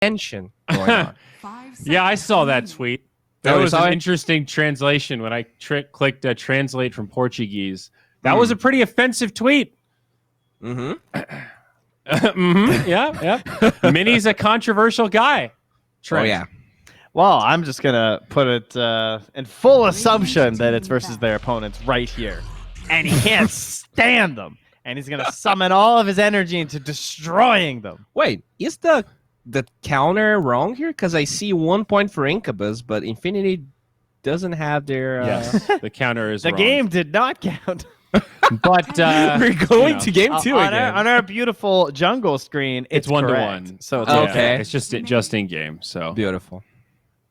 tension going on. Yeah, I saw that tweet. That Oh, was an interesting translation when I clicked translate from Portuguese. That was a pretty offensive tweet. Yeah. Minnie's a controversial guy. Oh, yeah. Well, I'm just going to put it in full assumption that it's versus their opponents right here. And he can't stand them. And he's going to summon all of his energy into destroying them. Wait, is the counter wrong here? Because I see 1 point for Incubus, but Infinity doesn't have their... Yes, the counter is the wrong. game did not count. But we're going to game 2 on again. On our beautiful jungle screen, it's 1-1. So it's okay. It's just in game. So beautiful.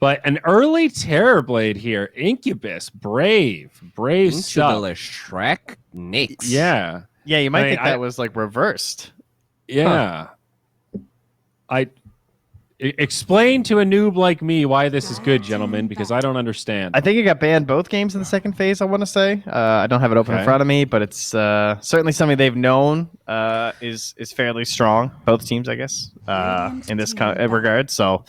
But an early Terrorblade here. Incubus, brave Into stuff. the Shrek Nyx. Yeah. Yeah, you might think that was like reversed. Yeah. Explain to a noob like me why this is good, gentlemen, because I don't understand. I think it got banned both games in the second phase, I want to say. I don't have it open in front of me, but it's certainly something they've known is fairly strong. Both teams, I guess, in this regard. So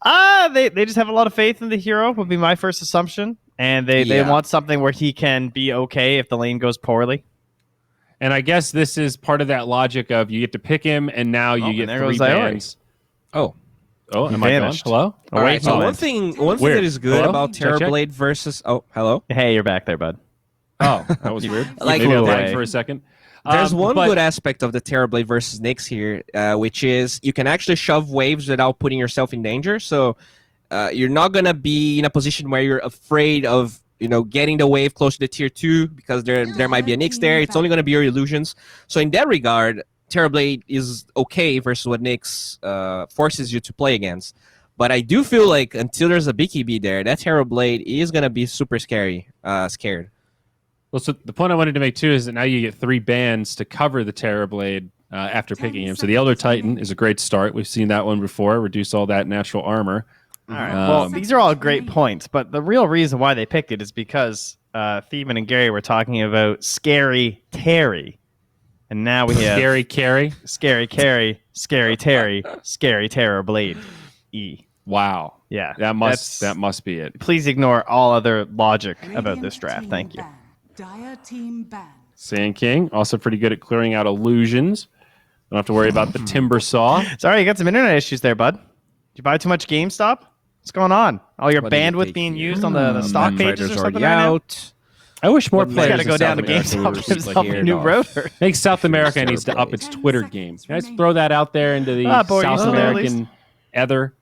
they just have a lot of faith in the hero, would be my first assumption. And they want something where he can be okay if the lane goes poorly. And I guess this is part of that logic of you get to pick him, and now you get 3 bans. Oh, am I gone? Hello? All right. So one thing that is good about Terrorblade versus... Oh, hello? Hey, you're back there, bud. Oh, that was weird. Like, maybe I'll die for a second. There's one good aspect of the Terrorblade versus Nyx here, which is you can actually shove waves without putting yourself in danger. So you're not going to be in a position where you're afraid of getting the wave close to the tier 2 because there might be a Nyx there. It's only going to be your illusions. So in that regard, Terrorblade is okay versus what Nyx forces you to play against. But I do feel like until there's a BKB there, that Terrorblade is going to be super scared. Well, so the point I wanted to make, too, is that now you get 3 bans to cover the Terrorblade after picking him. So the Elder Titan is a great start. We've seen that one before. Reduce all that natural armor. All right. Well, these are all great points, but the real reason why they picked it is because Thieben and Gary were talking about Scary Terry. And now we have Scary Carry, Scary Carry, Scary Terry, Scary Terrorblade. E. Wow. Yeah. That must be it. Please ignore all other logic about this draft. Thank you. Sand King, also pretty good at clearing out illusions. Don't have to worry about the Timber Saw. Sorry, you got some internet issues there, bud. Did you buy too much GameStop? What's going on? All your bandwidth being used on the stock pages or something right now? I wish more players got to go down to GameStop and get yourself a new router. I think South America needs to up its Twitter game. Can I just throw that out there into the South American ether?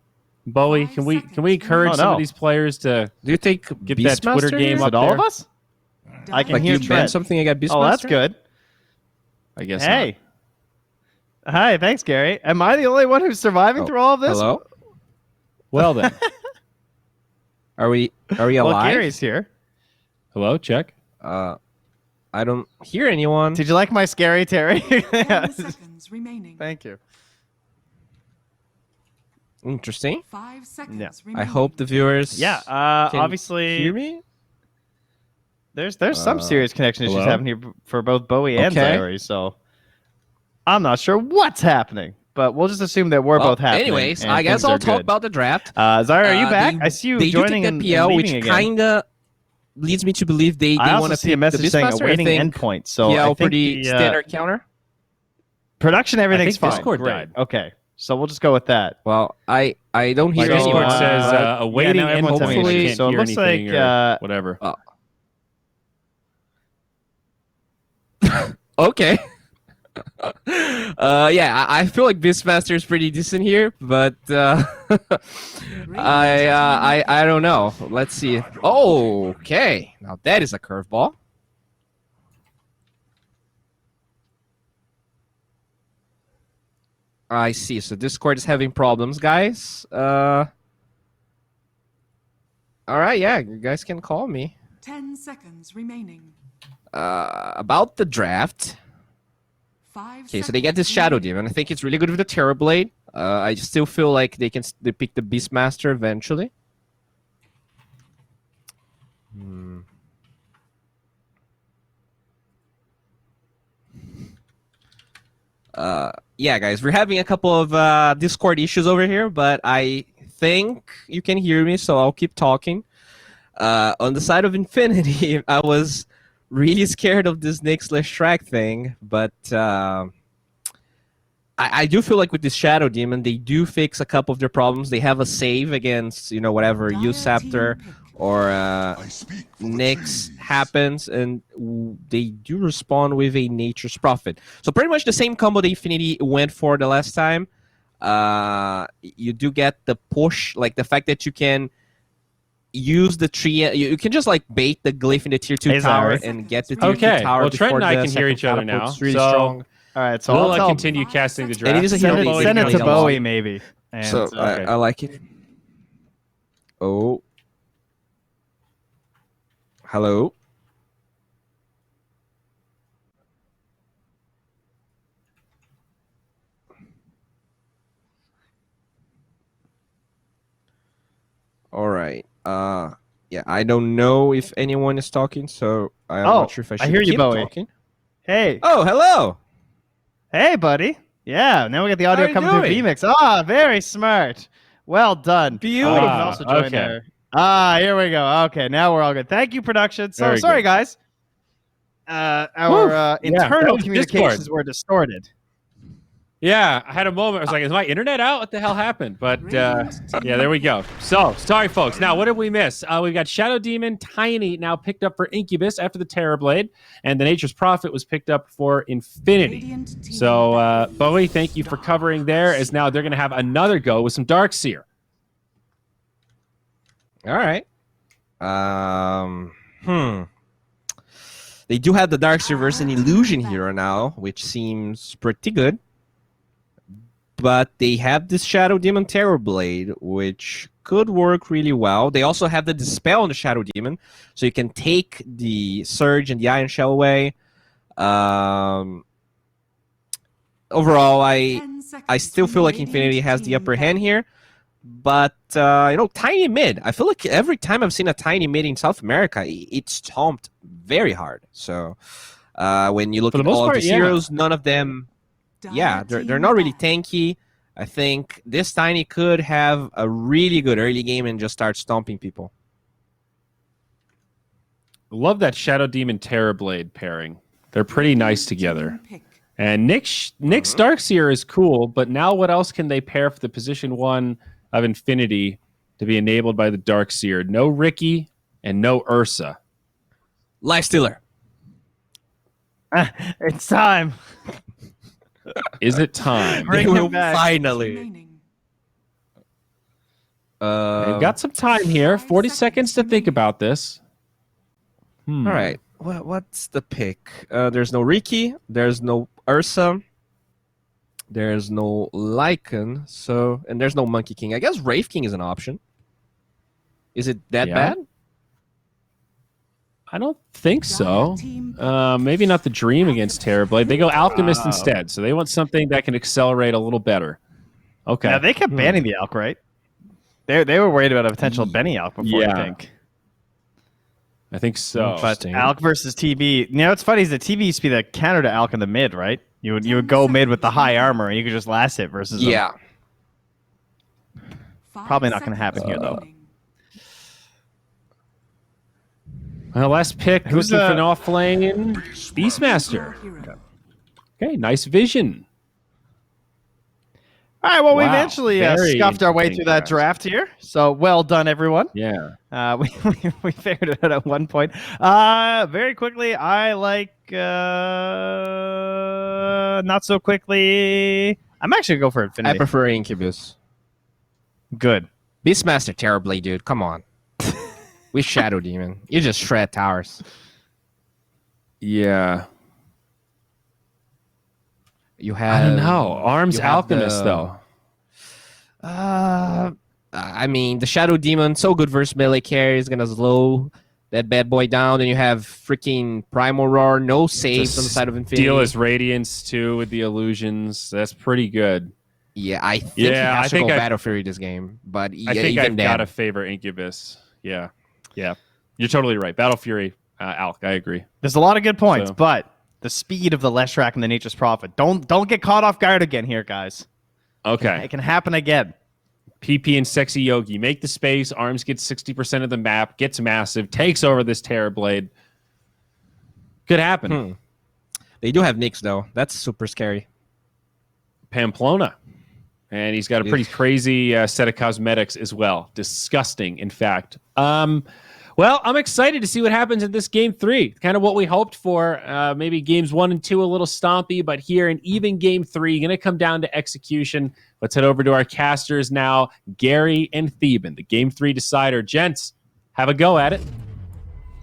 Bowie, can we encourage some of these players to do you think get that Twitter game up there? All of us? I can hear Trent. Something I got Beastmaster? Oh, that's good. I guess. Hey. Not. Hi, thanks, Gary. Am I the only one who's surviving through all of this? Hello? Well then. Are we alive? Well, Gary's here. Hello, check. I don't hear anyone. Did you like my Scary Terry? 10 seconds remaining. Thank you. Interesting. 5 seconds Yeah. remaining. I hope the viewers Yeah, can obviously hear me. There's some serious connection issues happening here for both Bowie and Zyori, so I'm not sure what's happening, but we'll just assume that we're both happening. Anyways, I guess I'll talk about the draft. Zyori, are you back? I see you joining the PL, which kind of leads me to believe they want to see a message saying awaiting endpoint. So PL I think pretty standard counter. Production, everything's fine. Discord Great. died. Okay, so we'll just go with that. Well, I don't hear Discord anyone. says awaiting endpoint. hopefully- I can't so it hear looks anything like, or whatever. Okay. Yeah, I feel like Beastmaster is pretty decent here, but I don't know. Let's see. Oh, okay. Now that is a curveball. I see. So Discord is having problems, guys. All right, yeah, you guys can call me. 10 seconds remaining. About the draft. 5 Okay, so they get this Shadow Demon. I think it's really good with the Terrorblade. I still feel like they pick the Beastmaster eventually. yeah, guys, we're having a couple of Discord issues over here, but I think you can hear me, so I'll keep talking. On the side of Infinity, I was really scared of this Nick/Shrek thing, but I do feel like with this Shadow Demon, they do fix a couple of their problems. They have a save against, whatever Usaptor or Nyx happens, and they do respond with a Nature's Prophet. So pretty much the same combo that Infinity went for the last time. You do get the push, like the fact that you can use the tree. You can just like bait the glyph in the tier 2 tower and get the tier 2 tower. Well, Trent and I before can the hear second each other catapult. now. It's really so strong. All right, so we'll I'll tell continue casting the And it is draft. a hero that send it to Bowie. Bowie maybe. And, So okay. I like it. Oh. Hello. All right. Yeah, I don't know if anyone is talking, so I'm not sure if I should hear you, keep Bowie. talking. Hey. Oh, hello. Hey, buddy. Yeah, now we got the How audio you coming through doing? VMix. Ah, very smart. Well done. Beautiful. You can also join okay. there. Here we go. Okay, now we're all good. Thank you, production. So Very sorry, good. guys. Our that internal was communications Discord. were distorted. Yeah, I had a moment. I was like, is my internet out? What the hell happened? But yeah, there we go. So, sorry, folks. Now, what did we miss? We've got Shadow Demon, Tiny, now picked up for Incubus after the Terrorblade, and the Nature's Prophet was picked up for Infinity. So, Bowie, thank you for covering there, as now they're going to have another go with some Darkseer. All right. They do have the Darkseer versus an Illusion hero now, which seems pretty good. But they have this Shadow Demon Terrorblade, which could work really well. They also have the Dispel on the Shadow Demon, so you can take the Surge and the Iron Shell away. Overall, I still feel like Infinity has the upper hand here. But, Tiny Mid. I feel like every time I've seen a Tiny Mid in South America, it's stomped very hard. So, when you look at all of these heroes, none of them... Yeah, they're not really tanky. I think this Tiny could have a really good early game and just start stomping people. Love that Shadow Demon Terrorblade pairing. They're pretty nice together. And Nick's Darkseer is cool, but now what else can they pair for the position 1 of Infinity to be enabled by the Darkseer? No Ricky and no Ursa. Lifestealer. It's time. Is it time? Bring him back. Finally. They've got some time here. 40 seconds to think about this. All right. Well, what's the pick? There's no Ricky. There's no Ursa. There's no Lycan. And there's no Monkey King. I guess Wraith King is an option. Is it that bad? I don't think so. Maybe not the Dream against Terrorblade. They go Alchemist instead, so they want something that can accelerate a little better. Okay. Yeah, they kept banning the Alk, right? They were worried about a potential Benny Alk before, I think. I think so. But Alk versus TB. What's funny is the TB used to be the counter to Alk in the mid, right? You would go mid with the high armor, and you could just last it versus them. Probably not going to happen here, though. Well, last pick, Who's looking for an off-lane Beastmaster. Okay, nice vision. All right, well, we Wow, eventually very scuffed our way interesting through that draft here. So well done, everyone. Yeah. We figured it out at one point. Very quickly, I like not so quickly. I'm actually going to go for Infinity. I prefer Incubus. Good. Beastmaster Terrorblade, dude. Come on. With Shadow Demon. You just shred towers. Yeah. You have... I don't know. Arms Alchemist, though. I mean, the Shadow Demon, so good versus melee carry, is going to slow that bad boy down. Then you have freaking Primal Roar, no saves on the side of Infinity. Deal his Radiance, too, with the illusions. That's pretty good. Yeah, I think he has to go Battle Fury this game. But I think I've got to favor Incubus. Yeah. Yeah. You're totally right. Battle Fury, Alk, I agree. There's a lot of good points, but the speed of the Leshrac and the Nature's Prophet. Don't get caught off guard again here, guys. Okay. It can happen again. PP and Sexy Yogi make the space. Arms gets 60% of the map, gets massive, takes over this Terrorblade. Could happen. They do have Nyx, though. That's super scary. Pamplona. And he's got a pretty crazy set of cosmetics as well. Disgusting, in fact. Well, I'm excited to see what happens in this game 3. Kind of what we hoped for. Maybe games 1 and 2 a little stompy, but here in even game 3, going to come down to execution. Let's head over to our casters now, Gary and Theban, the game 3 decider. Gents, have a go at it.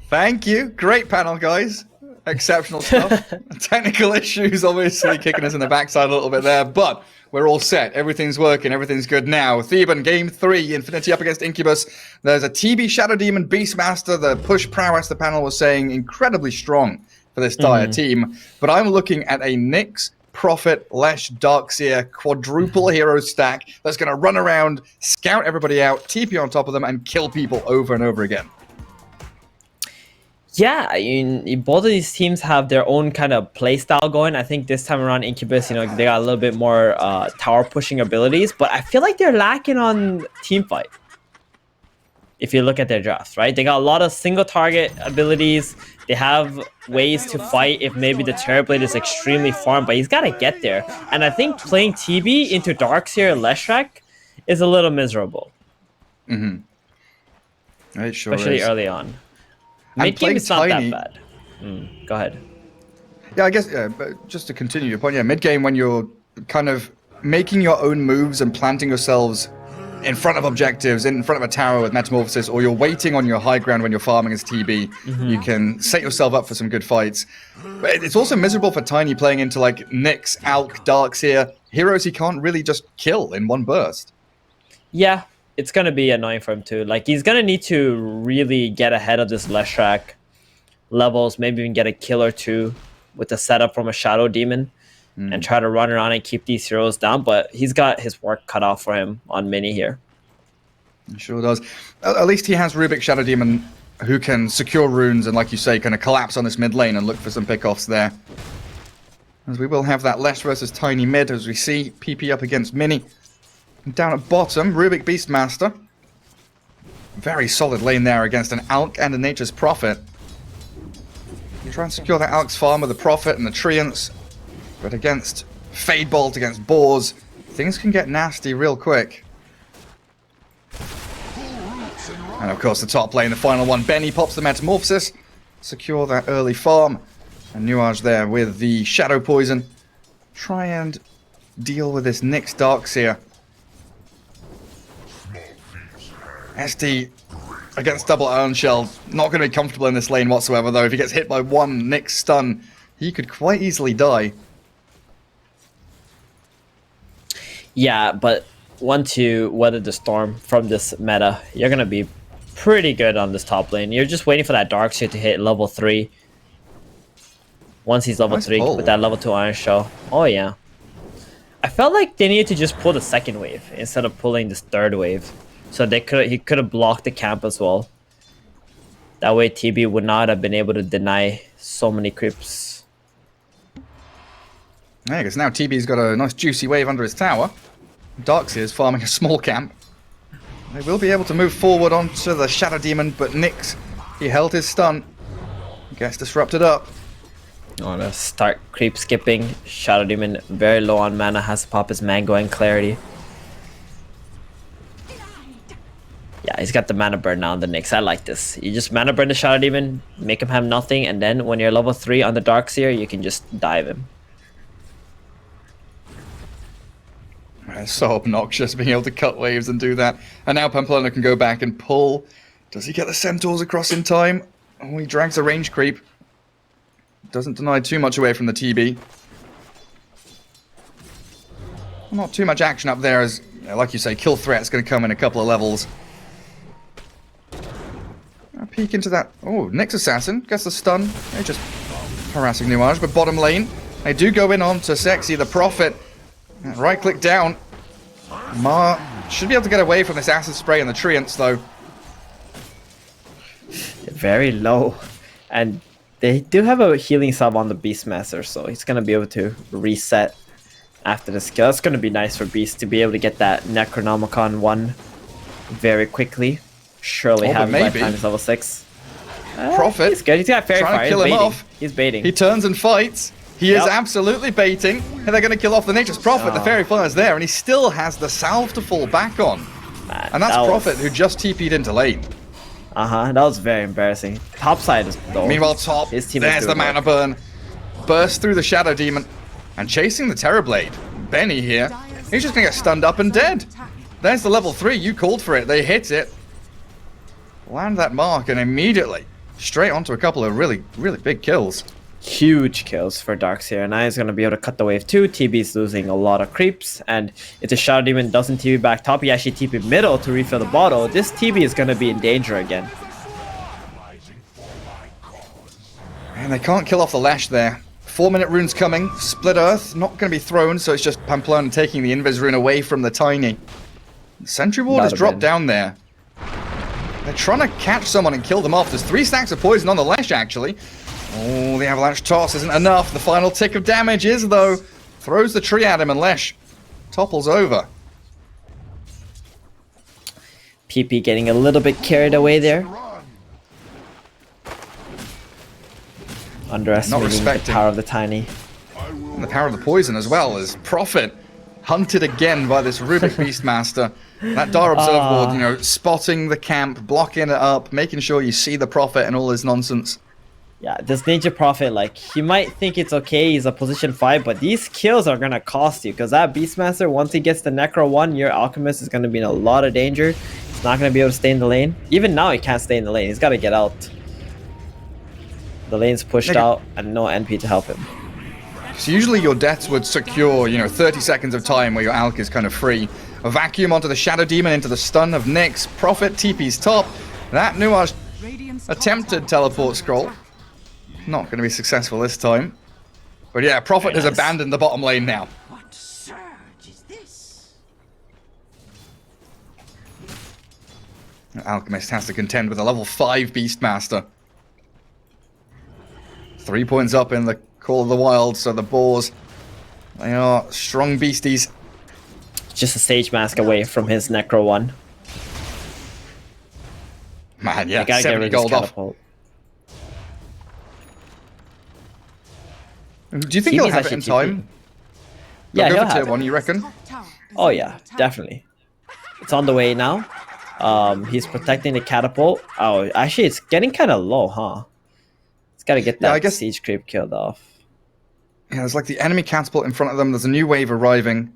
Thank you. Great panel, guys. Exceptional stuff. Technical issues obviously kicking us in the backside a little bit there, but we're all set. Everything's working. Everything's good now. Theban, game 3, Infinity up against Incubus. There's a TB Shadow Demon Beastmaster. The push prowess, the panel was saying, incredibly strong for this dire team. But I'm looking at a Nyx, Prophet, Lesh, Darkseer quadruple hero stack that's going to run around, scout everybody out, TP on top of them, and kill people over and over again. Yeah, both of these teams have their own kind of play style going. I think this time around Incubus, they got a little bit more tower pushing abilities, but I feel like they're lacking on team fight. If you look at their drafts, right? They got a lot of single target abilities. They have ways to fight if maybe the Terrorblade is extremely farmed, but he's got to get there. And I think playing TB into Darkseer and Leshrac is a little miserable. It sure especially is. early on. Mid game is not that bad. Go ahead. Yeah, I guess but just to continue your point, mid game when you're kind of making your own moves and planting yourselves in front of objectives, in front of a tower with Metamorphosis, or you're waiting on your high ground when you're farming as TB, you can set yourself up for some good fights. But it's also miserable for Tiny playing into like Nyx, Alk, Darkseer, heroes he can't really just kill in one burst. Yeah. It's going to be annoying for him too. Like, he's going to need to really get ahead of this Leshrac levels, maybe even get a kill or 2 with the setup from a Shadow Demon and try to run around and keep these heroes down. But he's got his work cut out for him on mini here. He sure does. At least he has Rubik Shadow Demon who can secure runes and, like you say, kind of collapse on this mid lane and look for some pickoffs there. As we will have that Lesh versus Tiny mid, as we see PP up against Mini. Down at bottom, Rubik Beastmaster. Very solid lane there against an Alk and a Nature's Prophet. Try and secure that Alk's farm with the Prophet and the Treants. But against Fade Bolt, against Boars, things can get nasty real quick. And of course the top lane, the final one. Benny pops the Metamorphosis. Secure that early farm. And Nuage there with the Shadow Poison. Try and deal with this Nyx Darkseer. SD against double Iron Shell, not going to be comfortable in this lane whatsoever, though. If he gets hit by one Nyx stun, he could quite easily die. Yeah, but once you weather the storm from this meta, you're going to be pretty good on this top lane. You're just waiting for that Darkseer to hit level 3. Once he's level 3 with that level 2 Iron Shell. Oh, yeah. I felt like they needed to just pull the second wave instead of pulling this third wave. So he could have blocked the camp as well. That way TB would not have been able to deny so many creeps. Yeah, because now TB's got a nice juicy wave under his tower. Darkseer is farming a small camp. They will be able to move forward onto the Shadow Demon, but Nyx, he held his stun. Gets disrupted up. Oh, to start creep skipping. Shadow Demon very low on mana, has to pop his Mango and Clarity. Yeah, he's got the mana burn now on the Nyx. I like this. You just mana burn the Shadow Demon, make him have nothing, and then when you're level 3 on the Darkseer, you can just dive him. It's so obnoxious being able to cut waves and do that. And now Pamplona can go back and pull. Does he get the Centaurs across in time? Oh, he drags a range creep. Doesn't deny too much away from the TB. Not too much action up there as, like you say, kill threat's going to come in a couple of levels. A peek into that. Oh, Nyx Assassin gets the stun. They're just harassing Nuage, but bottom lane, they do go in on to Sexy, the Prophet. Right click down. Ma should be able to get away from this acid spray and the Treants, though. Very low. And They do have a healing sub on the Beastmaster, so he's gonna be able to reset after this kill. That's gonna be nice for Beast to be able to get that Necronomicon 1 very quickly. Surely having lifetime is level 6. Prophet. He's good. He's got Fairy trying Fire. to kill him off. He's baiting. He turns and fights. He is absolutely baiting. And they're going to kill off the Nature's Prophet. The Fairy Fire's there, and he still has the salve to fall back on. Man, And that's Prophet, who just TP'd into lane. That was very embarrassing. Top side is though. Meanwhile, top, His team there's the mana burn. Burst through the Shadow Demon. And chasing the Terrorblade. Benny here. He's just going to get stunned up and dead. There's the level 3. You called for it. They hit it. Land that mark, and immediately straight onto a couple of really, really big kills. Huge kills for Darkseer. Now he's going to be able to cut the wave too. TB's losing a lot of creeps. And if the Shadow Demon doesn't TB back top, he actually TP middle to refill the bottle. This TB is going to be in danger again. And they can't kill off the Lash there. 4-minute rune's coming. Split Earth, not going to be thrown, so it's just Pamplona taking the Invis rune away from the Tiny. Sentry Ward has dropped down there. They're trying to catch someone and kill them off. There's 3 stacks of poison on the Lash, actually. Oh, the Avalanche Toss isn't enough. The final tick of damage is, though. Throws the tree at him, and Lash topples over. PP getting a little bit carried away there. Underestimating the power of the Tiny. And the power of the poison as well, as Prophet hunted again by this Rubik Beastmaster. That Dire Observe Ward, you know, spotting the camp, blocking it up, making sure you see the Prophet and all his nonsense. Yeah, this Ninja Prophet, like, he might think it's okay, he's a position 5, but these kills are gonna cost you, because that Beastmaster, once he gets the Necro 1, your Alchemist is gonna be in a lot of danger. He's not gonna be able to stay in the lane. Even now, he can't stay in the lane. He's gotta get out. The lane's pushed out, and no NP to help him. So usually your deaths would secure, you know, 30 seconds of time where your Alch is kind of free. A vacuum onto the Shadow Demon into the stun of Nyx. Prophet TP's top. That Nuage attempted teleport scroll. Not going to be successful this time. But yeah, Prophet has abandoned the bottom lane now. What surge is this? Alchemist has to contend with a level 5 Beastmaster. 3 points up in the Call of the Wild, so the Boars, they are strong beasties. Just a Sage Mask away from his Necro 1. Man, yeah, gotta 70 gold off. Do you think he'll have it in time? Yeah, he'll go for tier have 1, you reckon? Oh yeah, definitely. It's on the way now. He's protecting the catapult. Oh, actually, it's getting kind of low, huh? It's got to get that siege creep killed off. Yeah, there's like the enemy catapult in front of them. There's a new wave arriving.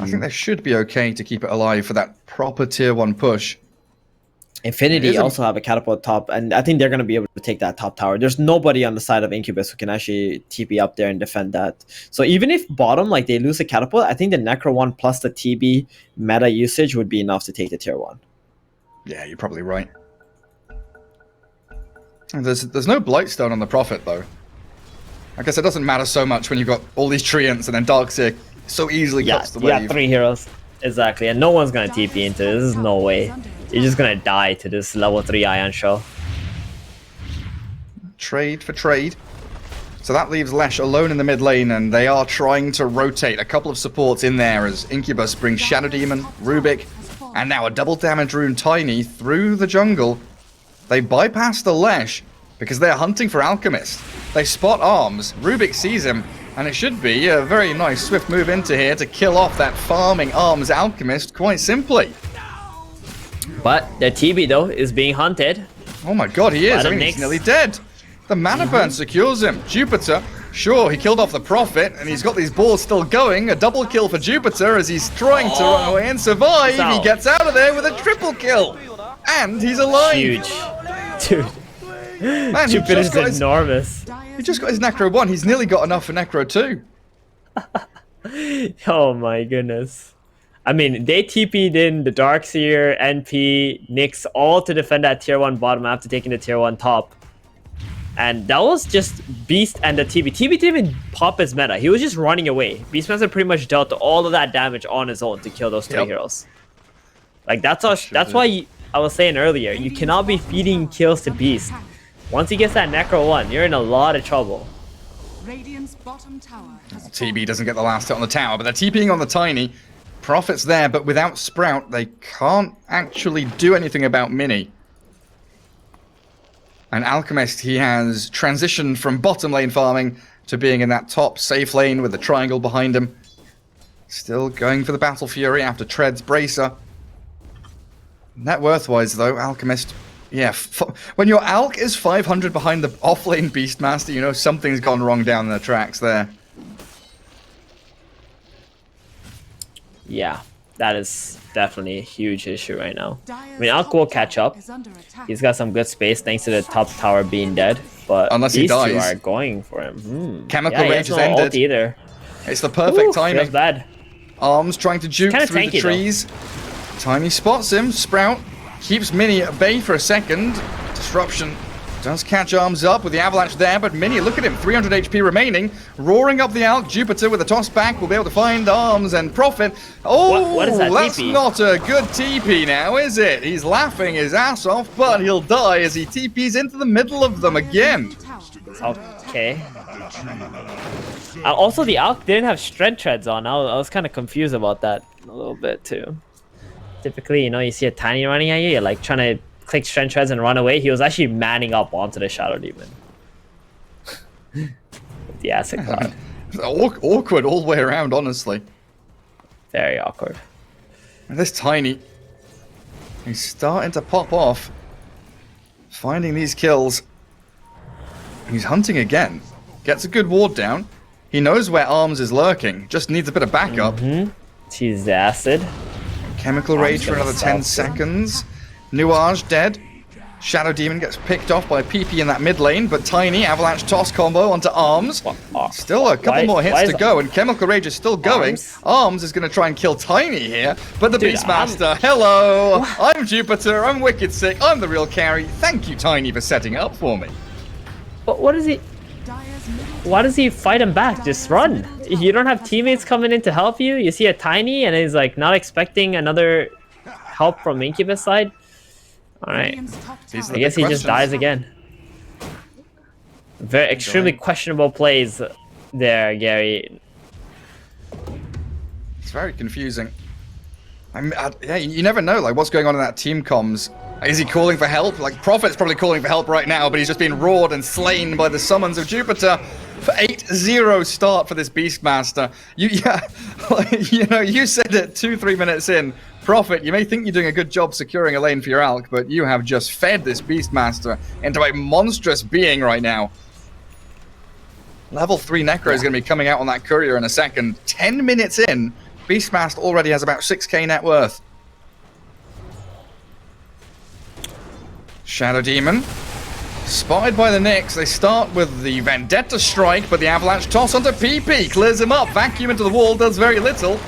I think they should be okay to keep it alive for that proper tier 1 push. Infinity also have a catapult top, and I think they're going to be able to take that top tower. There's nobody on the side of Incubus who can actually TP up there and defend that. So even if bottom, like, they lose a catapult, I think the Necro 1 plus the TB meta usage would be enough to take the tier 1. Yeah, you're probably right. There's no Blightstone on the Prophet, though. I guess it doesn't matter so much when you've got all these Treants and then Darkseer so easily cuts the wave. Yeah, 3 heroes. Exactly, and no one's going to TP into this. There's no way. You're just going to die to this level 3 Ion Shell. Trade for trade. So that leaves Lesh alone in the mid lane, and they are trying to rotate a couple of supports in there as Incubus brings Shadow Demon, Rubik, and now a double damage rune Tiny through the jungle. They bypass the Lesh because they're hunting for Alchemist. They spot Arms, Rubik sees him, and it should be a very nice swift move into here to kill off that farming Arms Alchemist quite simply. But their TB, though, is being hunted. Oh my god, he is. I mean, he's nearly dead. The mana burn secures him. Jupiter, sure, he killed off the Prophet, and he's got these balls still going. A double kill for Jupiter as he's trying to run away and survive. He gets out of there with a triple kill. And he's alive. Huge. Dude. Man, Jupiter's enormous. He just got his Necro 1. He's nearly got enough for Necro 2. Oh my goodness. I mean, they TP'd in the Darkseer, NP, Nyx, all to defend that tier 1 bottom after taking the tier 1 top. And that was just Beast and the TB. TB didn't even pop his meta. He was just running away. Beastmaster pretty much dealt all of that damage on his own to kill those 3 heroes. Like, that's why I was saying earlier, you cannot be feeding kills to Beast. Once he gets that Necro 1, you're in a lot of trouble. Radiant's bottom tower has TB doesn't get the last hit on the tower, but they're TPing on the Tiny. Prophet's there, but without Sprout, they can't actually do anything about Mini. And Alchemist, he has transitioned from bottom lane farming to being in that top safe lane with the triangle behind him. Still going for the Battle Fury after Tread's Bracer. Net worth-wise, though, Alchemist, yeah, when your Alch is 500 behind the off-lane Beastmaster, you know something's gone wrong down the tracks there. Yeah, that is definitely a huge issue right now. I mean, Alch will catch up. He's got some good space thanks to the top tower being dead, but unless these he dies, two are going for him. Chemical yeah, Rage has is no ended. ult either. It's the perfect timing. Feels bad. Arms trying to juke kinda through tanky, the trees. Tiny spots him. Sprout keeps Mini at bay for a second. Disruption does catch Arms up with the avalanche there, but Mini, look at him, 300 HP remaining. Roaring up the Alch. Jupiter with a toss back will be able to find Arms and Prophet. Oh, what is that that's TP? not a good TP now, is it? He's laughing his ass off, but he'll die as he TPs into the middle of them again. Okay. Also, the Alch didn't have strength treads on. I was kind of confused about that a little bit too. Typically, you know, you see a Tiny running at you, you're like trying to click strength treads and run away. He was actually manning up onto the Shadow Demon. With the asset card. Awkward all the way around, honestly. Very awkward. And this Tiny, he's starting to pop off. Finding these kills. He's hunting again. Gets a good ward down. He knows where Arms is lurking. Just needs a bit of backup. She's acid. Chemical Rage for another 10 seconds. Nuage dead. Shadow Demon gets picked off by PP in that mid lane, but Tiny, Avalanche Toss combo onto Arms. Still a couple more hits to go, and Chemical Rage is still going. Arms is going to try and kill Tiny here, but the Beastmaster, hello! I'm Jupiter, I'm wicked sick, I'm the real carry. Thank you, Tiny, for setting up for me. But what is he? Why does he fight him back? Just run. You don't have teammates coming in to help you. You see a Tiny and he's like not expecting another help from Incubus side. All right. I guess he just dies again. Very extremely questionable plays there, Gary. It's very confusing. Yeah, you never know, like, what's going on in that team comms. Is he calling for help? Like, Prophet's probably calling for help right now, but he's just been roared and slain by the summons of Jupiter. For 8-0 start for this Beastmaster. You know, you said it 2-3 minutes in. Prophet, you may think you're doing a good job securing a lane for your Alch, but you have just fed this Beastmaster into a monstrous being right now. Level 3 Necro is going to be coming out on that courier in a second. 10 minutes in, Beastmaster already has about 6k net worth. Shadow Demon. Spotted by the Nyx. They start with the Vendetta Strike, but the Avalanche Toss onto PP. Clears him up. Vacuum into the wall. Does very little.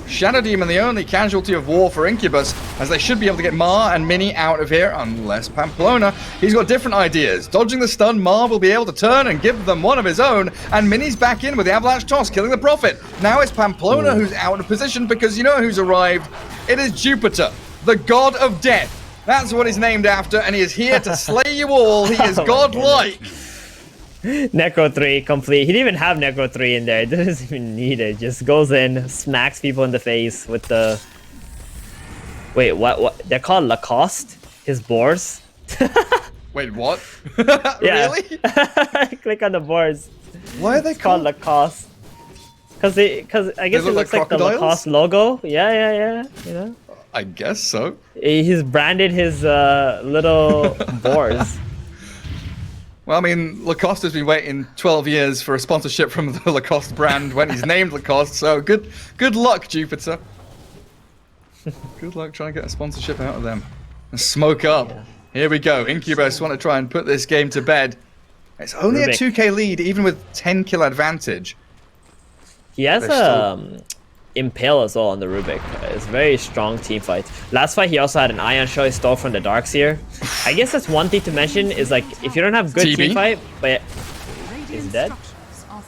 Shadow Demon, the only casualty of war for Incubus, as they should be able to get Ma and Mini out of here, unless Pamplona. He's got different ideas. Dodging the stun, Ma will be able to turn and give them one of his own, and Mini's back in with the Avalanche Toss, killing the Prophet. Now it's Pamplona who's out of position, because you know who's arrived? It is Jupiter, the god of death. That's what he's named after, and he is here to slay you all. He is godlike. Necro 3 complete. He didn't even have Necro 3 in there. He doesn't even need it. Just goes in, smacks people in the face with the... Wait, what? They're called Lacoste? His boars? Wait, what? Yeah. Really? Click on the boars. Why are they called Lacoste? Because I guess it looks like the Lacoste logo. Yeah. You know? I guess so. He's branded his little boars. Well, I mean, Lacoste has been waiting 12 years for a sponsorship from the Lacoste brand when he's named Lacoste, so good luck, Jupiter. Good luck trying to get a sponsorship out of them. And smoke up. Here we go. Incubus want to try and put this game to bed. It's only a 2k lead, even with 10 kill advantage. He has Impale as well on the Rubik. It's a very strong team fight. Last fight he also had an Ion Shell he stole from the Darkseer. I guess that's one thing to mention is like if you don't have good team fight, but he's dead.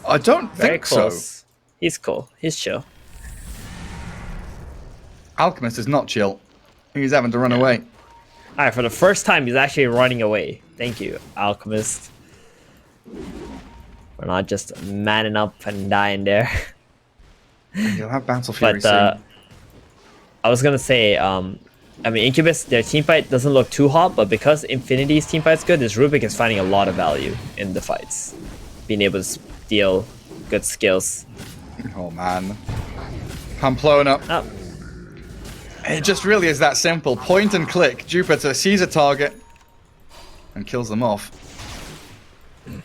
I don't think so. He's cool. He's chill. Alchemist is not chill. He's having to run away. Alright, for the first time he's actually running away. Thank you, Alchemist. We're not just manning up and dying there. You'll have Battle Fury But soon. I was gonna say, I mean, Incubus, their team fight doesn't look too hot, but because Infinity's team fight's good, this Rubik is finding a lot of value in the fights, being able to steal good skills. Oh man, Pamplona. Oh, It just really is that simple. Point and click. Jupiter sees a target and kills them off.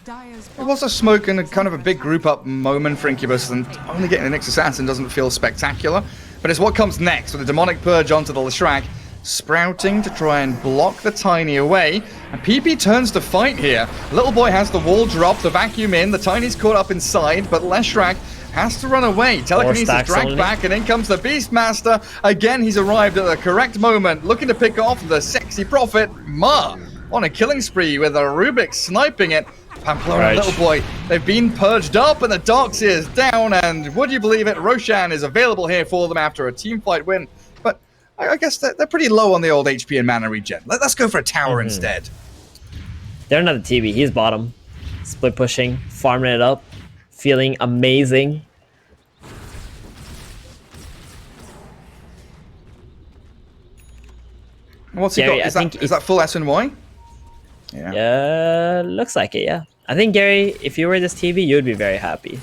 Dire's It was a smoke and a kind of a big group up moment for Incubus, and only getting the Nyx Assassin doesn't feel spectacular. But it's what comes next with the Demonic Purge onto the Leshrac, sprouting to try and block the Tiny away. And PP turns to fight here. Little Boy has the wall drop, the vacuum in, the Tiny's caught up inside, but Leshrac has to run away. Telekinesis dragged only. back, and in comes the Beastmaster. Again, he's arrived at the correct moment, looking to pick off the sexy Prophet, Ma, on a killing spree with a Rubik sniping it. Pamplona and Little Boy, they've been purged up, and the Darkseer is down, and would you believe it, Roshan is available here for them after a team fight win. But I guess they're pretty low on the old HP and mana regen. Let's go for a tower instead. they're another TV. He's bottom, split pushing, farming it up, feeling amazing. What's he Gary, got? I Is think that, is that full SNY? Looks like it, yeah. I think, Gary, if you were this TV, you'd be very happy.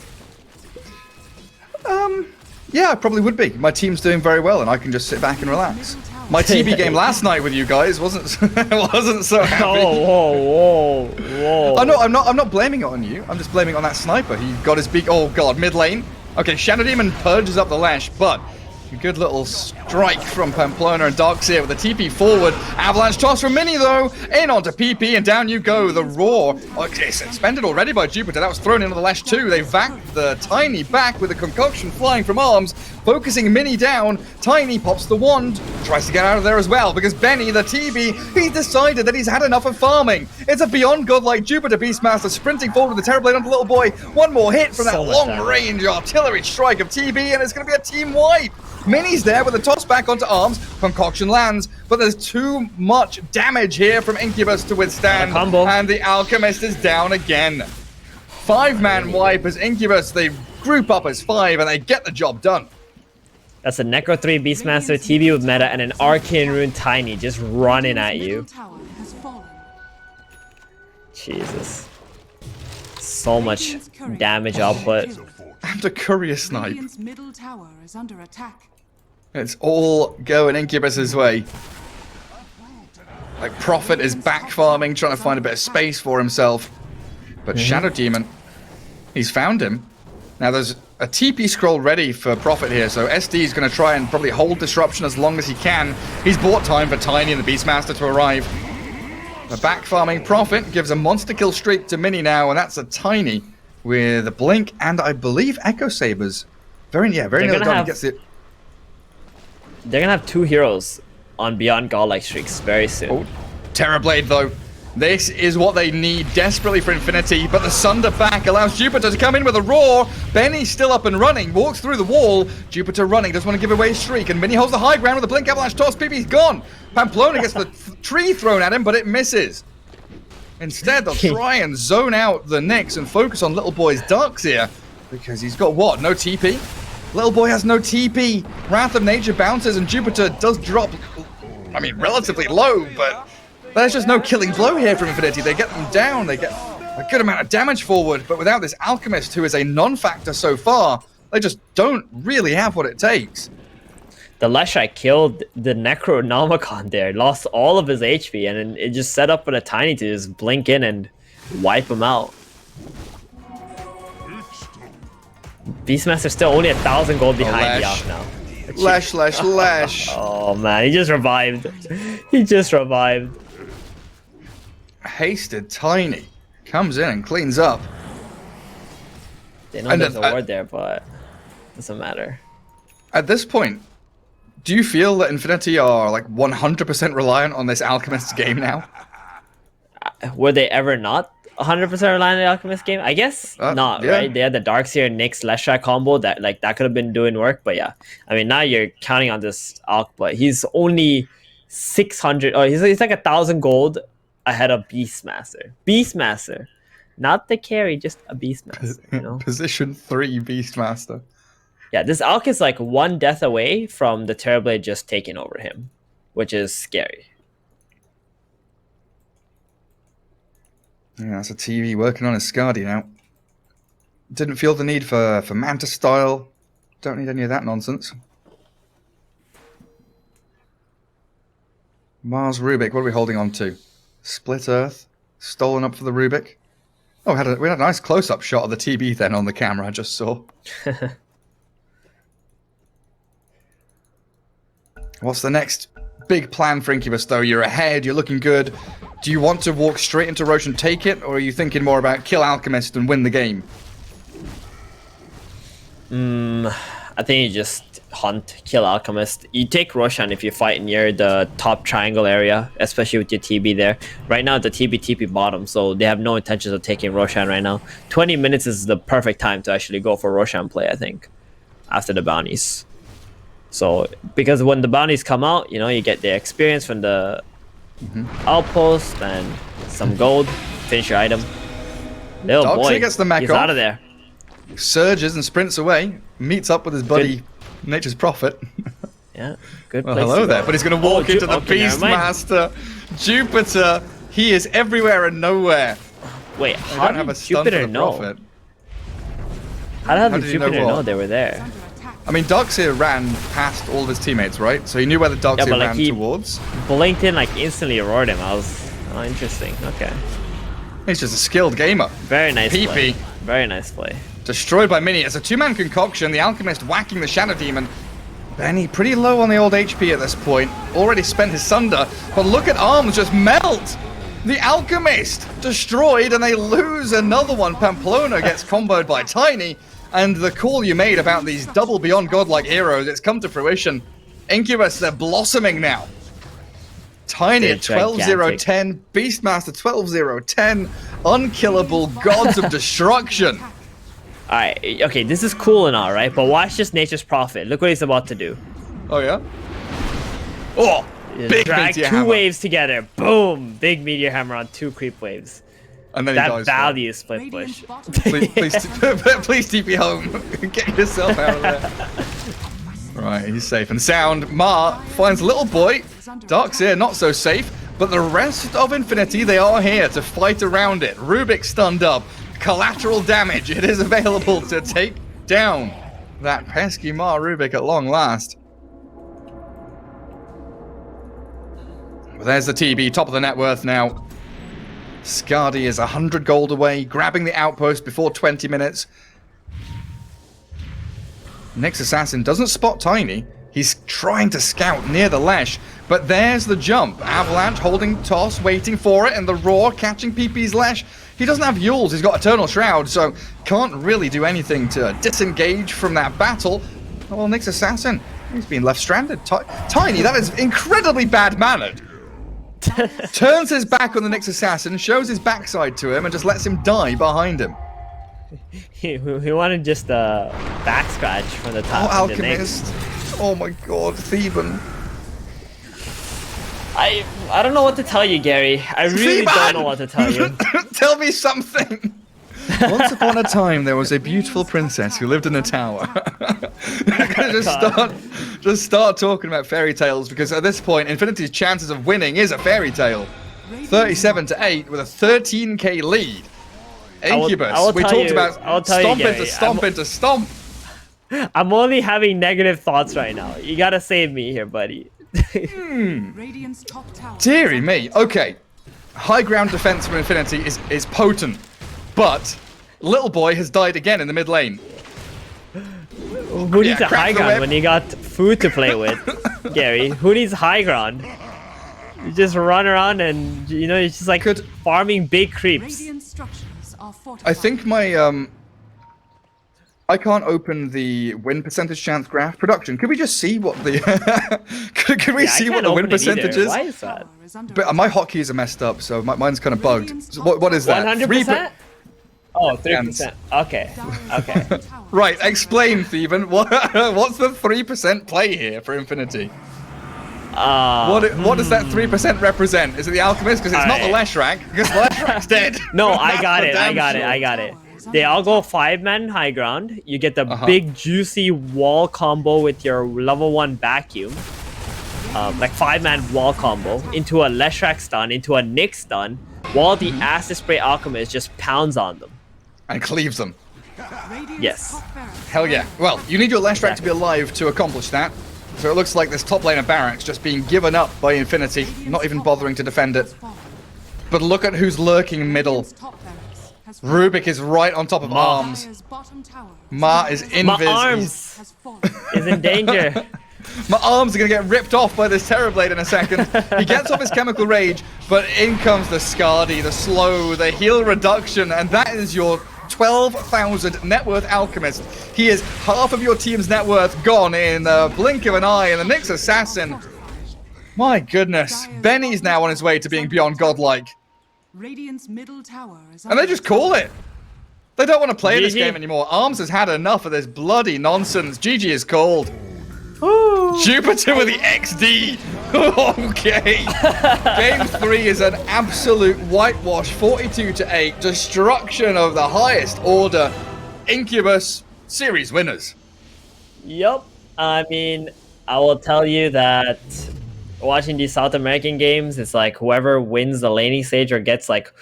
Yeah, I probably would be. My team's doing very well, and I can just sit back and relax. My TB game last night with you guys wasn't so happy. Whoa. Oh no, I'm not blaming it on you. I'm just blaming it on that sniper. He got his beak. Oh god, mid lane. Okay, Shadow Demon purges up the Lash, but a good little strike from Pamplona and Darkseer with a TP forward. Avalanche toss from Mini though, in onto PP, and down you go. The Roar. Okay, suspended already by Jupiter. That was thrown into the Lash too. They vac the Tiny back with a concoction flying from arms, focusing Mini down. Tiny pops the wand, tries to get out of there as well, because Benny, the TB, he's decided that he's had enough of farming. It's a beyond godlike Jupiter Beastmaster sprinting forward with the Terrorblade onto Little Boy. One more hit from that long-range artillery strike of TB, and it's going to be a team wipe. Mini's there with a toss back onto arms. Concoction lands, but there's too much damage here from Incubus to withstand. And the Alchemist is down again. 5-man wipe as Incubus. They group up as 5 and they get the job done. That's a Necro 3 Beastmaster TB with meta and an Arcane Rune Tiny just running at you. tower has fallen. Jesus. So much damage output. And a courier snipe. Radiant's middle tower is under attack. It's all going Incubus's way. Like, Prophet is back farming, trying to find a bit of space for himself. But Shadow Demon, he's found him. Now there's a TP scroll ready for Prophet here, so SD is going to try and probably hold Disruption as long as he can. He's bought time for Tiny and the Beastmaster to arrive. The back farming Prophet gives a monster kill streak to Mini now, and that's a Tiny with a Blink and I believe Echo Sabers. Very nearly done. He gets it. They're gonna have 2 heroes on Beyond Godlike streaks very soon. Oh, Terrorblade though. This is what they need desperately for Infinity, but the Sunder back allows Jupiter to come in with a Roar. Benny's still up and running, walks through the wall. Jupiter running, doesn't want to give away his streak, and Mini holds the high ground with a Blink Avalanche toss. PP's gone. Pamplona gets the tree thrown at him, but it misses. Instead, they'll try and zone out the Nyx and focus on Little Boy's Darkseer, because he's got what? No TP? Little Boy has no TP. Wrath of Nature bounces, and Jupiter does drop, I mean, relatively low, but there's just no killing blow here from Infinity. They get them down, they get a good amount of damage forward, but without this Alchemist, who is a non-factor so far, they just don't really have what it takes. The Leshrac killed the Necronomicon there, lost all of his HP, and it just set up for a Tiny to just blink in and wipe him out. Beastmaster's still only 1,000 gold behind the off now. Lash. Oh man, he just revived. He just revived. Hasted Tiny comes in and cleans up. They know there's a ward there, but it doesn't matter. At this point, do you feel that Infinity are like 100% reliant on this Alchemist's game now? Were they ever not 100% reliant on the Alchemist game? I guess not, yeah. right? They had the Darkseer Nyx Leshrac combo that could have been doing work, but yeah. I mean, now you're counting on this Alch, but he's only 600, or he's like 1,000 gold ahead of Beastmaster. Beastmaster. Not the carry, just a Beastmaster, you know? Position 3 Beastmaster. Yeah, this Alk is like one death away from the Terrorblade just taking over him, which is scary. Yeah, that's a TV working on his Skadi now. Didn't feel the need for Manta style. Don't need any of that nonsense. Mars Rubik, what are we holding on to? Split Earth, stolen up for the Rubik. Oh, we had a nice close-up shot of the TB then on the camera, I just saw. What's the next big plan for Incubus, though? You're ahead, you're looking good. Do you want to walk straight into Roche and take it, or are you thinking more about kill Alchemist and win the game? I think you just hunt, kill Alchemist. You take Roshan if you fight near the top triangle area, especially with your TB there. Right now, the TP bottom, so they have no intentions of taking Roshan right now. 20 minutes is the perfect time to actually go for Roshan play, I think, after the bounties. So, because when the bounties come out, you know, you get the experience from the outpost and some gold, finish your item. Little Doxy boy, gets the mech he's off. out of there. Surges and sprints away, meets up with his buddy, Nature's Prophet. Yeah, good Well, place hello to there, go. but he's going to walk into the okay, never mind. Beastmaster. Jupiter, he is everywhere and nowhere. Wait, I how don't have a did stun Jupiter for the know? Prophet. How did did he know Jupiter what? know they were there? Under attack. I mean, Doxia ran past all of his teammates, right? So he knew where the Doxia but, like, ran he- towards. Blinked in, like, instantly roared him. I was... Oh, interesting. Okay. He's just a skilled gamer. Very nice PP. play. Very nice play. Destroyed by Mini. It's a two-man concoction. The Alchemist whacking the Shadow Demon. Benny pretty low on the old HP at this point. Already spent his Sunder. But look at Arms just melt. The Alchemist destroyed, and they lose another one. Pamplona gets comboed by Tiny. And the call you made about these double beyond godlike heroes, it's come to fruition. Incubus, they're blossoming now. Tiny They're at 12-0-10. Beastmaster 12-0-10. Unkillable gods of destruction. Alright, okay, this is cool and all, right? But watch this Nature's Prophet. Look what he's about to do. Oh, yeah? Oh, big Drag meteor two hammer. waves together. Boom! Big meteor hammer on 2 creep waves. And then he That dies. value is split Radiant push. bottom Please, please TP home. Get yourself out of there. Right, he's safe and sound. Mar finds little boy. Dark's here, not so safe. But the rest of Infinity, they are here to fight around it. Rubik stunned up. Collateral damage. It is available to take down that pesky Mar Rubik at long last. Well, there's the TB, top of the net worth now. Skadi is 100 gold away, grabbing the outpost before 20 minutes. Nyx Assassin doesn't spot Tiny. He's trying to scout near the Lesh, but there's the jump. Avalanche holding toss, waiting for it, and the Roar catching PP's Lesh. He doesn't have Yules, he's got Eternal Shroud, so can't really do anything to disengage from that battle. Oh, well, Nyx Assassin, he's been left stranded. Tiny, that is incredibly bad-mannered. Turns his back on the Nyx Assassin, shows his backside to him, and just lets him die behind him. He wanted just a back scratch from the Oh, top. of the neck. Alchemist. Oh my god, Theban. I don't know what to tell you, Gary. I really Theban! don't know what to tell you. Tell me something. Once upon a time, there was a beautiful princess who lived in a tower. just start talking about fairy tales, because at this point, Infinity's chances of winning is a fairy tale. 37-8 with a 13k lead. Incubus. I will We tell talked you- about I will tell you, stomp into Gary, stomp into stomp. I'm only having negative thoughts right now. You gotta save me here, buddy. Radiant's top tower. Deary me. Okay. High ground defense from Infinity is potent. But Little Boy has died again in the mid lane. Who needs a crack high the ground whip. when you got food to play with, Gary? Who needs high ground? You just run around and, you know, it's just like Could- farming big creeps. Radiant structures are fortified. I think my I can't open the win percentage chance graph. Production, could we just see what the could we Yeah, I see what can't the win open it either. percentage is? Why is that? Tower is under But my hotkeys are messed up, so mine's kind of bugged. Radiant's So what is that? 100%? Oh, 3%. Okay. Okay. tower. Right, explain, Theban. What's the 3% play here for Infinity? What does that 3% represent? Is it the Alchemist? Because it's not the Leshrac, because the Leshrac's dead. No, That's I got for it. damn sure. I got it. They all go 5-man high ground. You get the big juicy wall combo with your level 1 vacuum. Like 5-man wall combo into a Leshrac stun, into a Nyx stun, while the Acid Spray Alchemist just pounds on them. And cleaves them. Radiant's Yes. top barracks Hell yeah. Well, you need your Leshrac to be Exactly. alive to accomplish that. So it looks like this top lane of Barracks just being given up by Infinity, not even bothering to defend it. But look at who's lurking middle. Rubik is right on top of Arms. Ma is invis. My arms is in danger. My arms are going to get ripped off by this Terrorblade in a second. He gets off his Chemical Rage, but in comes the Scardy, the slow, the heal reduction, and that is your 12,000 net worth Alchemist. He is half of your team's net worth gone in the blink of an eye, and the Nyx Assassin. My goodness. Benny's now on his way to being beyond godlike. Radiant's middle tower is And they just call it. They don't want to play this GG. game anymore. Arms has had enough of this bloody nonsense. GG is called. Jupiter with the XD. Okay. Game 3 is an absolute whitewash. 42-8. Destruction of the highest order. Incubus series winners. Yup. I mean, I will tell you that watching these South American games, it's like whoever wins the laning stage or gets like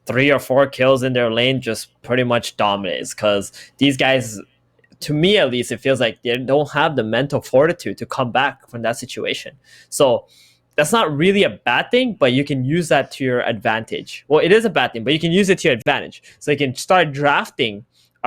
3 or 4 kills in their lane just pretty much dominates. Because these guys, to me at least, it feels like they don't have the mental fortitude to come back from that situation. So that's not really a bad thing, but you can use that to your advantage. Well, it is a bad thing, but you can use it to your advantage. So you can start drafting